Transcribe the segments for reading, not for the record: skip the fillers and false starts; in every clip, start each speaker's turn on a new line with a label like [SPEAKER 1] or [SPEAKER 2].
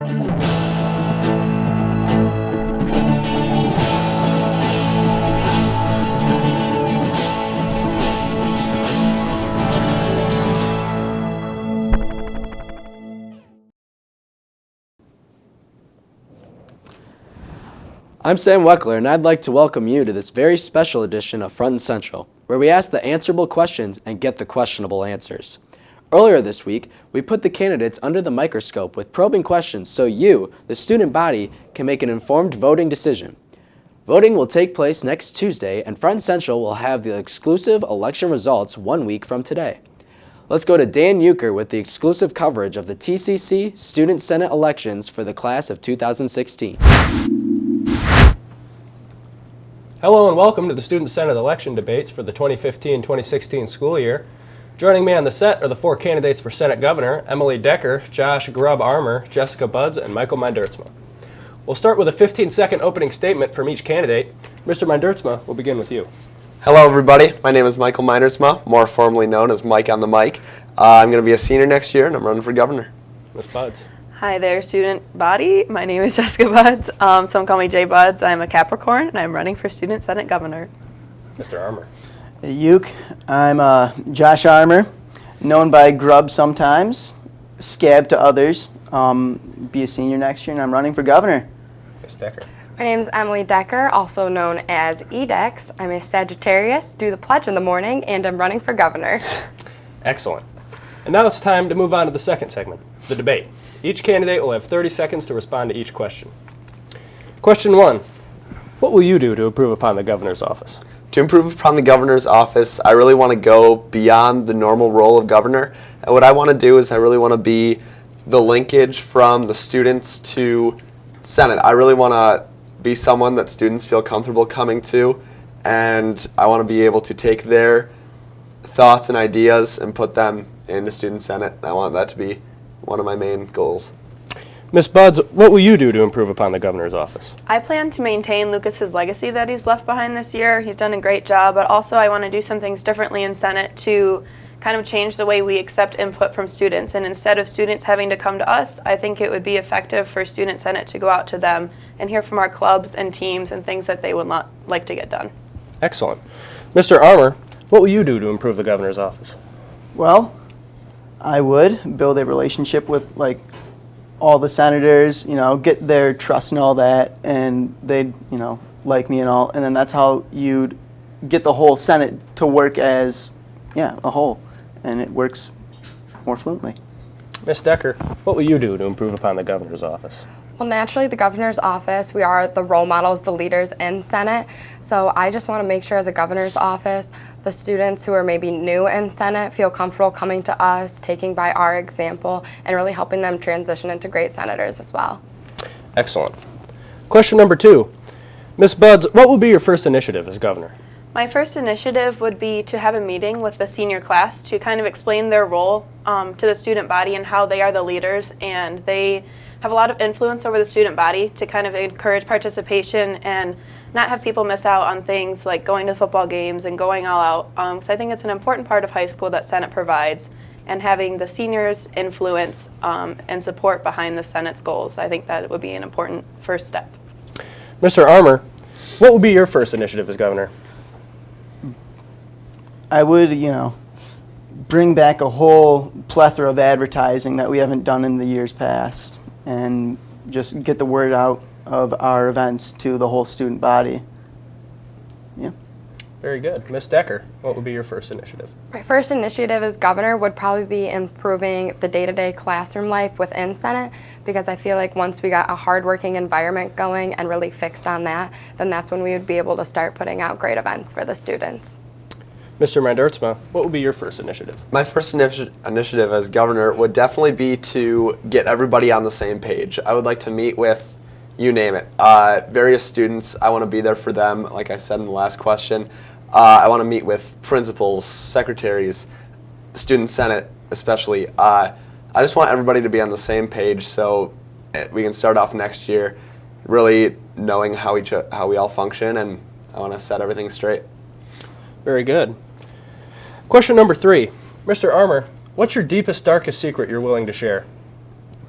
[SPEAKER 1] I'm Sam Weckler, and I'd like to welcome you to this very special edition of Front and Central, where we ask the answerable questions and get the questionable answers. Earlier this week, we put the candidates under the microscope with probing questions so you, the student body, can make an informed voting decision. Voting will take place next Tuesday, and Front and Central will have the exclusive election results 1 week from today. Let's go to Dan Euchre with the exclusive coverage of the TCC Student Senate elections for the class of 2016.
[SPEAKER 2] Hello and welcome to the Student Senate election debates for the 2015-2016 school year. Joining me on the set are the four candidates for Senate Governor, Emily Decker, Josh Grubb Armour, Jessica Budz, and Michael Meindertsma. We'll start with a 15-second opening statement from each candidate. Mr. Meindertsma, we'll begin with you.
[SPEAKER 3] Hello everybody, my name is Michael Meindertsma, more formally known as Mike on the mic. I'm going to be a senior next year and I'm running for governor.
[SPEAKER 2] Ms. Budz.
[SPEAKER 4] Hi there, student body. My name is Jessica Budz. Some call me J Budz. I'm a Capricorn, and I'm running for Student Senate Governor.
[SPEAKER 2] Mr. Armour.
[SPEAKER 5] Hey, Uke. I'm Josh Armour, known by Grubb sometimes, Scab to others. Be a senior next year, and I'm running for governor.
[SPEAKER 2] Ms. Decker.
[SPEAKER 6] My name is Emily Decker, also known as EDEX. I'm a Sagittarius, do the pledge in the morning, and I'm running for governor.
[SPEAKER 2] Excellent. And now it's time to move on to the second segment, the debate. Each candidate will have 30 seconds to respond to each question. Question 1. What will you do to improve upon the governor's office?
[SPEAKER 3] To improve upon the governor's office, I really want to go beyond the normal role of governor. And what I want to do is I really want to be the linkage from the students to Senate. I really want to be someone that students feel comfortable coming to, and I want to be able to take their thoughts and ideas and put them into Student Senate. I want that to be one of my main goals.
[SPEAKER 2] Ms. Budz, what will you do to improve upon the governor's office?
[SPEAKER 4] I plan to maintain Lucas's legacy that he's left behind this year. He's done a great job, but also I want to do some things differently in Senate to kind of change the way we accept input from students. And instead of students having to come to us, I think it would be effective for Student Senate to go out to them and hear from our clubs and teams and things that they would like to get done.
[SPEAKER 2] Excellent. Mr. Armour, what will you do to improve the governor's office?
[SPEAKER 5] Well, I would build a relationship with all the senators, get their trust and all that, and they'd, like me and all, and then that's how you'd get the whole Senate to work as, a whole, and it works more fluently.
[SPEAKER 2] Ms. Decker, what will you do to improve upon the governor's office?
[SPEAKER 6] Well, naturally, the governor's office, we are the role models, the leaders in Senate. So I just want to make sure as a governor's office, the students who are maybe new in Senate feel comfortable coming to us, taking by our example, and really helping them transition into great senators as well.
[SPEAKER 2] Excellent. Question number 2. Ms. Budz, what will be your first initiative as governor?
[SPEAKER 4] My first initiative would be to have a meeting with the senior class to kind of explain their role to the student body and how they are the leaders, and they have a lot of influence over the student body to kind of encourage participation and not have people miss out on things like going to football games and going all out. So I think it's an important part of high school that Senate provides, and having the seniors' influence and support behind the Senate's goals. I think that would be an important first step.
[SPEAKER 2] Mr. Armour, what will be your first initiative as governor?
[SPEAKER 5] I would, bring back a whole plethora of advertising that we haven't done in the years past, and just get the word out of our events to the whole student body. Yeah.
[SPEAKER 2] Very good. Ms. Decker, what would be your first initiative?
[SPEAKER 6] My first initiative as governor would probably be improving the day-to-day classroom life within Senate, because I feel like once we got a hardworking environment going and really fixed on that, then that's when we would be able to start putting out great events for the students.
[SPEAKER 2] Mr. Meindertsma, what would be your first initiative?
[SPEAKER 3] My first initiative as governor would definitely be to get everybody on the same page. I would like to meet with, you name it, various students. I want to be there for them, like I said in the last question. I want to meet with principals, secretaries, student senate especially. I just want everybody to be on the same page so we can start off next year really knowing how we all function, and I want to set everything straight.
[SPEAKER 2] Very good. Question number 3. Mr. Armour, what's your deepest, darkest secret you're willing to share?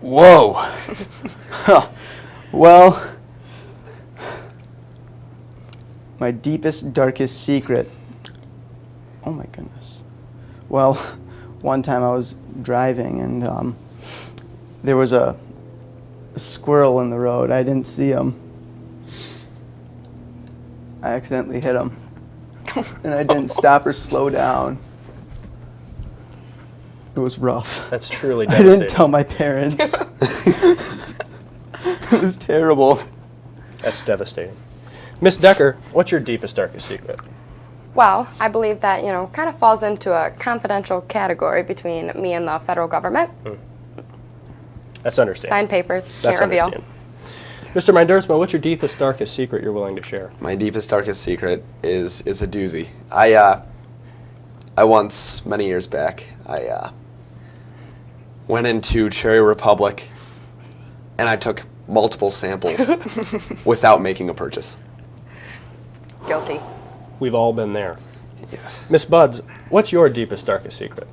[SPEAKER 1] Whoa.
[SPEAKER 5] Well, my deepest, darkest secret. Oh my goodness. Well, one time I was driving and there was a squirrel in the road. I didn't see him. I accidentally hit him. And I didn't stop or slow down. It was rough.
[SPEAKER 2] That's truly
[SPEAKER 5] I
[SPEAKER 2] devastating.
[SPEAKER 5] didn't tell my parents. It was terrible.
[SPEAKER 2] That's devastating. Miss Decker, what's your deepest, darkest secret?
[SPEAKER 6] Well, I believe that, kind of falls into a confidential category between me and the federal government.
[SPEAKER 2] That's understandable.
[SPEAKER 6] Signed papers,
[SPEAKER 2] That's
[SPEAKER 6] can't reveal.
[SPEAKER 2] understandable. Mr. Mendersma, what's your deepest, darkest secret you're willing to share?
[SPEAKER 3] My deepest, darkest secret is a doozy. I once, many years back, I went into Cherry Republic and I took multiple samples without making a purchase.
[SPEAKER 6] Guilty.
[SPEAKER 2] We've all been there.
[SPEAKER 3] Yes.
[SPEAKER 2] Miss Budz, what's your deepest, darkest secret?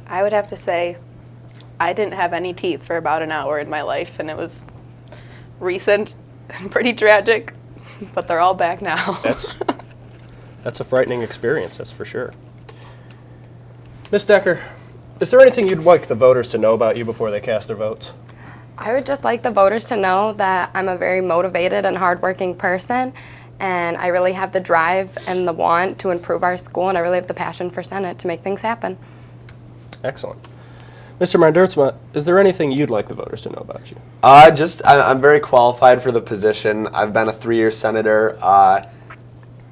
[SPEAKER 4] I would have to say I didn't have any teeth for about an hour in my life, and it was recent and pretty tragic, but they're all back now.
[SPEAKER 2] That's a frightening experience, that's for sure. Miss Decker, is there anything you'd like the voters to know about you before they cast their votes?
[SPEAKER 6] I would just like the voters to know that I'm a very motivated and hardworking person, and I really have the drive and the want to improve our school, and I really have the passion for Senate to make things happen.
[SPEAKER 2] Excellent. Mr. Mendersma, is there anything you'd like the voters to know about you?
[SPEAKER 3] I'm very qualified for the position. I've been a 3-year senator,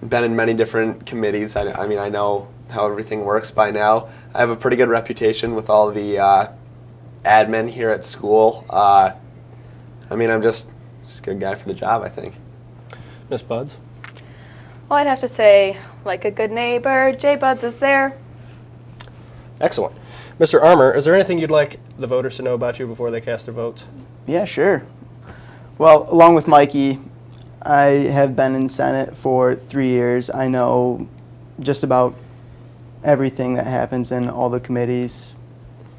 [SPEAKER 3] been in many different committees. I mean, I know how everything works by now. I have a pretty good reputation with all the admin here at school. I mean, I'm just a good guy for the job, I think.
[SPEAKER 2] Miss Budz?
[SPEAKER 4] Well, I'd have to say, like a good neighbor, J. Budz is there.
[SPEAKER 2] Excellent. Mr. Armour, is there anything you'd like the voters to know about you before they cast their votes?
[SPEAKER 5] Yeah, sure. Well, along with Mikey, I have been in Senate for 3 years. I know just about everything that happens in all the committees,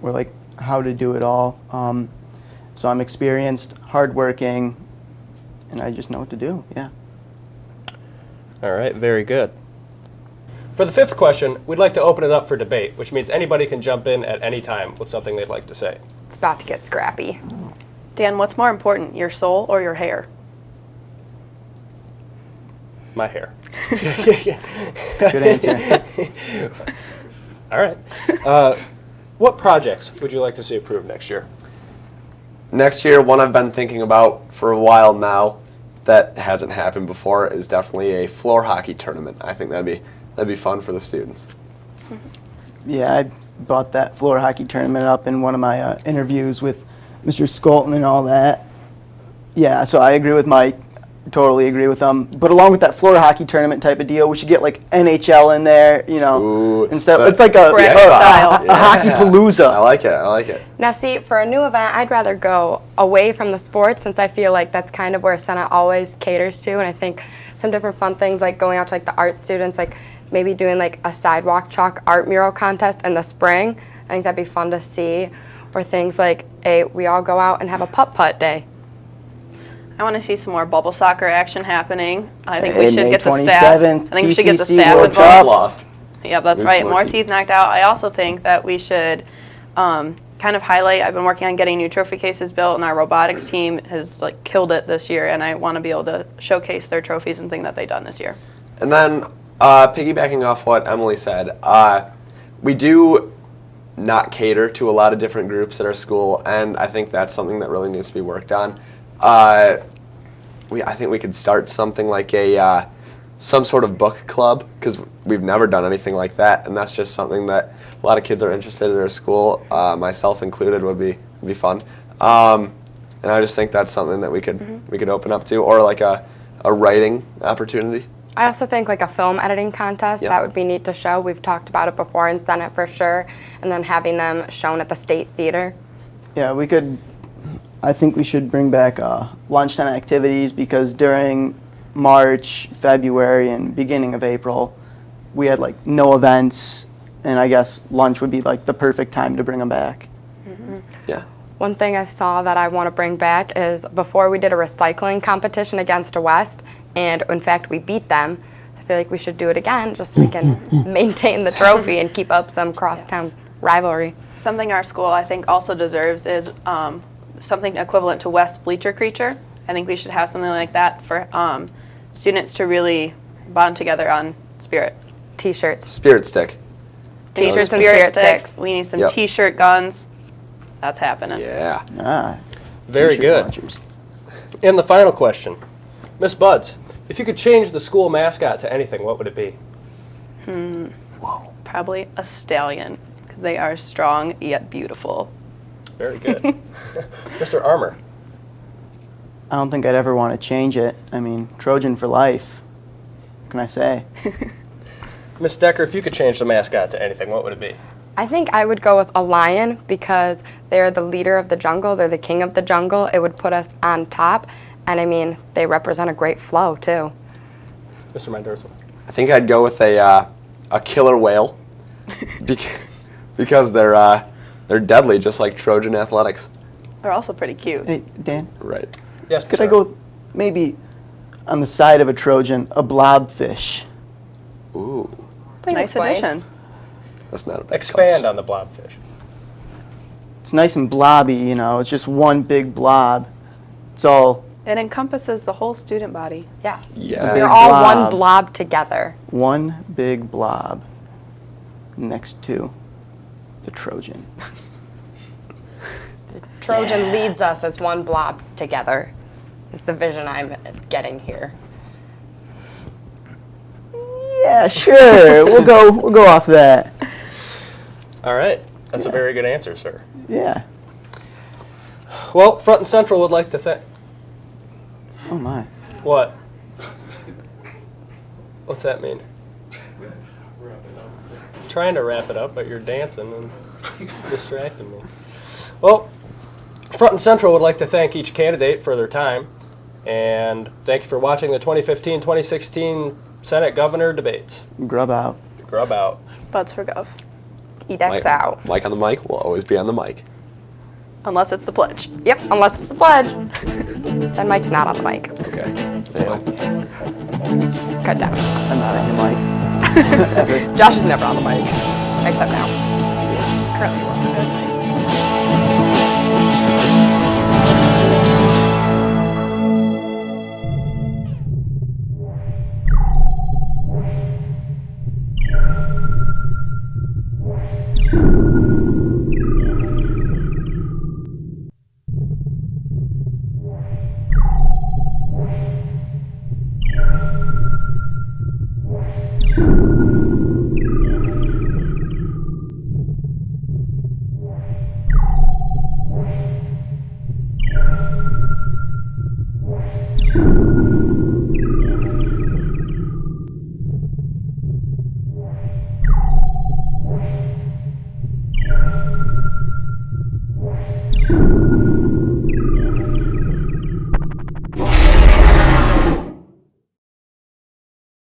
[SPEAKER 5] or like how to do it all. So I'm experienced, hardworking, and I just know what to do, yeah.
[SPEAKER 2] All right, very good. For the fifth question, we'd like to open it up for debate, which means anybody can jump in at any time with something they'd like to say.
[SPEAKER 6] It's about to get scrappy.
[SPEAKER 4] Dan, what's more important, your soul or your hair?
[SPEAKER 2] My hair.
[SPEAKER 5] Good answer.
[SPEAKER 2] All right. What projects would you like to see approved next year?
[SPEAKER 3] Next year, one I've been thinking about for a while now that hasn't happened before is definitely a floor hockey tournament. I think that'd be fun for the students.
[SPEAKER 5] Yeah, I brought that floor hockey tournament up in one of my interviews with Mr. Skolton and all that. Yeah, so I agree with Mike. Totally agree with him. But along with that floor hockey tournament type of deal, we should get like NHL in there,
[SPEAKER 3] Ooh,
[SPEAKER 5] instead.
[SPEAKER 3] but-
[SPEAKER 5] It's like a
[SPEAKER 4] Bracket style.
[SPEAKER 5] a hockey palooza.
[SPEAKER 3] I like it.
[SPEAKER 6] Now see, for a new event, I'd rather go away from the sports since I feel like that's kind of where Senate always caters to, and I think some different fun things like going out to like the art students, like maybe doing like a sidewalk chalk art mural contest in the spring. I think that'd be fun to see. Or things like we all go out and have a putt-putt day.
[SPEAKER 4] I want to see some more bubble soccer action happening. I think we
[SPEAKER 5] Hey,
[SPEAKER 4] should
[SPEAKER 5] May
[SPEAKER 4] get the staff.
[SPEAKER 5] 27th,
[SPEAKER 4] I think we should get the
[SPEAKER 5] TCC
[SPEAKER 4] staff
[SPEAKER 5] World
[SPEAKER 4] involved.
[SPEAKER 5] Cup.
[SPEAKER 3] Lost.
[SPEAKER 4] Yep, that's
[SPEAKER 3] Lose
[SPEAKER 4] right.
[SPEAKER 3] more
[SPEAKER 4] More
[SPEAKER 3] teeth.
[SPEAKER 4] teeth knocked out. I also think that we should kind of highlight. I've been working on getting new trophy cases built, and our robotics team has like killed it this year. And I want to be able to showcase their trophies and things that they've done this year.
[SPEAKER 3] And then, piggybacking off what Emily said, we do not cater to a lot of different groups at our school, and I think that's something that really needs to be worked on. I think we could start something like some sort of book club, because we've never done anything like that, and that's just something that a lot of kids are interested in our school, myself included, would be fun. And I just think that's something that we could open up to, or like a writing opportunity.
[SPEAKER 6] I also think like a film editing contest,
[SPEAKER 3] Yep.
[SPEAKER 6] that would be neat to show. We've talked about it before in Senate for sure, and then having them shown at the State Theater.
[SPEAKER 5] Yeah, we could. I think we should bring back lunchtime activities, because during March, February, and beginning of April, we had like no events, and I guess lunch would be like the perfect time to bring them back.
[SPEAKER 3] Yeah.
[SPEAKER 6] One thing I saw that I want to bring back is before we did a recycling competition against West, and in fact we beat them. So I feel like we should do it again just so we can maintain the trophy and keep up some crosstown rivalry.
[SPEAKER 4] Something our school I think also deserves is something equivalent to West Bleacher Creature. I think we should have something like that for students to really bond together on spirit.
[SPEAKER 6] T-shirts.
[SPEAKER 3] Spirit stick.
[SPEAKER 6] T-shirts and spirit sticks.
[SPEAKER 4] We need some
[SPEAKER 3] Yep.
[SPEAKER 4] T-shirt guns. That's happening.
[SPEAKER 3] Yeah.
[SPEAKER 5] Ah,
[SPEAKER 2] Very
[SPEAKER 5] t-shirt
[SPEAKER 2] good.
[SPEAKER 5] launchers.
[SPEAKER 2] And the final question. Miss Budz, if you could change the school mascot to anything, what would it be?
[SPEAKER 4] Probably a stallion because they are strong yet beautiful.
[SPEAKER 2] Very good. Mr. Armour.
[SPEAKER 5] I don't think I'd ever want to change it. I mean, Trojan for life. What can I say?
[SPEAKER 2] Miss Decker, if you could change the mascot to anything, what would it be?
[SPEAKER 6] I think I would go with a lion because they're the leader of the jungle. They're the king of the jungle. It would put us on top. And I mean, they represent a great flow too.
[SPEAKER 2] Mr. Mendoza.
[SPEAKER 3] I think I'd go with a killer whale because they're deadly, just like Trojan athletics.
[SPEAKER 4] They're also pretty cute.
[SPEAKER 5] Hey, Dan,
[SPEAKER 3] Right.
[SPEAKER 2] Yes,
[SPEAKER 5] could
[SPEAKER 2] Mr.
[SPEAKER 5] I go with maybe on the side of a Trojan, a blobfish?
[SPEAKER 3] Ooh,
[SPEAKER 6] Please
[SPEAKER 4] Nice
[SPEAKER 6] explain.
[SPEAKER 4] addition.
[SPEAKER 3] that's not a big
[SPEAKER 2] Expand
[SPEAKER 3] cost.
[SPEAKER 2] on the blobfish.
[SPEAKER 5] It's nice and blobby, you know. It's just one big blob. It's all
[SPEAKER 4] It encompasses the whole student body.
[SPEAKER 6] Yes.
[SPEAKER 3] Yeah.
[SPEAKER 6] We're
[SPEAKER 5] Big
[SPEAKER 6] all
[SPEAKER 5] blob.
[SPEAKER 6] one blob together.
[SPEAKER 5] one big blob next to the Trojan.
[SPEAKER 6] Trojan leads us as one blob together is the vision I'm getting here.
[SPEAKER 5] Yeah, sure. we'll go off that.
[SPEAKER 2] All right. That's a very good answer, sir.
[SPEAKER 5] Yeah.
[SPEAKER 2] Well, Front and Central would like to thank...
[SPEAKER 5] Oh my.
[SPEAKER 2] What? What's that mean? Trying to wrap it up, but you're dancing and distracting me. Well, Front and Central would like to thank each candidate for their time, and thank you for watching the 2015-2016 Senate Governor debates.
[SPEAKER 5] Grub out.
[SPEAKER 2] Grub out.
[SPEAKER 4] Budz for Gov.
[SPEAKER 6] Edex out.
[SPEAKER 3] Mike on the mic will always be on the mic.
[SPEAKER 4] Unless it's the pledge.
[SPEAKER 6] Yep, unless it's the pledge. Then Mike's not on the mic.
[SPEAKER 3] Okay, that's fine.
[SPEAKER 6] Cut down.
[SPEAKER 5] I'm not on the mic.
[SPEAKER 6] Josh is never on the mic, except now. Currently will.
[SPEAKER 7] You